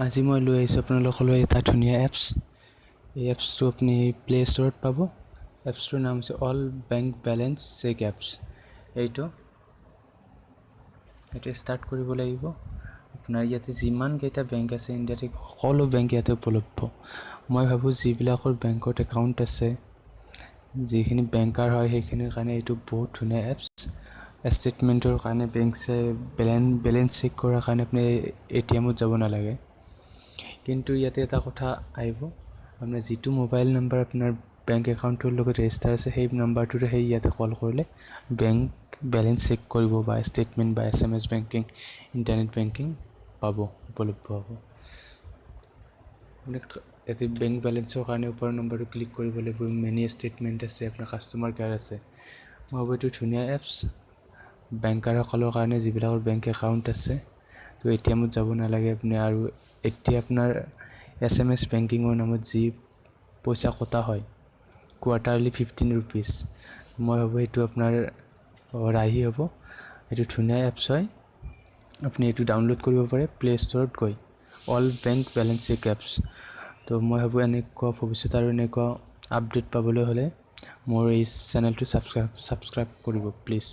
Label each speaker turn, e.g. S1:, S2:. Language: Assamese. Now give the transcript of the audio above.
S1: আজি মই লৈ আহিছোঁ আপোনালোকলৈ এটা ধুনীয়া এপছ। এই এপছটো আপুনি প্লে ষ্ট'ৰত পাব। এপছটোৰ নাম হৈছে all bank balance check apps. এইটো ষ্টাৰ্ট কৰিব লাগিব। আপোনাৰ ইয়াতে যিমানকেইটা বেংক আছে ইণ্ডিয়াতে সকলো বেংক ইয়াতে উপলব্ধ। মই ভাবোঁ যিবিলাকৰ বেংকত একাউণ্ট আছে, যিখিনি বেংকাৰ হয় সেইখিনিৰ কাৰণে এইটো বহুত ধুনীয়া এপছ। ষ্টেটমেণ্টৰ কাৰণে বেলেঞ্চ চেক কৰাৰ কাৰণে আপুনি ATMত যাব নালাগে। কিন্তু ইয়াতে এটা কথা আহিব, আপোনাৰ যিটো মোবাইল নম্বৰ আপোনাৰ বেংক একাউণ্টটোৰ লগত ৰেজিষ্টাৰ আছে সেই নম্বৰটোৰে ইয়াতে কল কৰিলে বেংক বেলেঞ্চ চেক কৰিব বা ষ্টেটমেণ্ট বা SMS বেংকিং, ইণ্টাৰনেট বেংকিং উপলব্ধ হ'ব। আপুনি ইয়াতে বেংক বেলেঞ্চৰ কাৰণে ওপৰৰ নম্বৰটো ক্লিক কৰিব লাগিব। মিনি ষ্টেটমেণ্ট আছে, আপোনাৰ কাষ্টমাৰ কেয়াৰ আছে। মই ভাবোঁ এইটো ধুনীয়া এপছ বেংকাৰসকলৰ কাৰণে, যিবিলাকৰ বেংক একাউণ্ট আছে। তো ATMত যাব নালাগে আপুনি। আৰু এতিয়া আপোনাৰ SMS বেংকিঙৰ নামত যি পইচা কটা হয় কোৱাৰ্টাৰলি 15 ৰুপিজ, মই ভাবোঁ সেইটো আপোনাৰ ৰাহি হ'ব। এইটো ধুনীয়া এপছ হয়, আপুনি এইটো ডাউনলোড কৰিব পাৰে প্লে ষ্ট'ৰত গৈ, all bank balance check apps. তো মই ভাবোঁ এনেকুৱা ভৱিষ্যত আৰু এনেকুৱা আপডেট পাবলৈ হ'লে মোৰ এই চেনেলটো ছাবস্ক্ৰাইব কৰিব প্লিজ।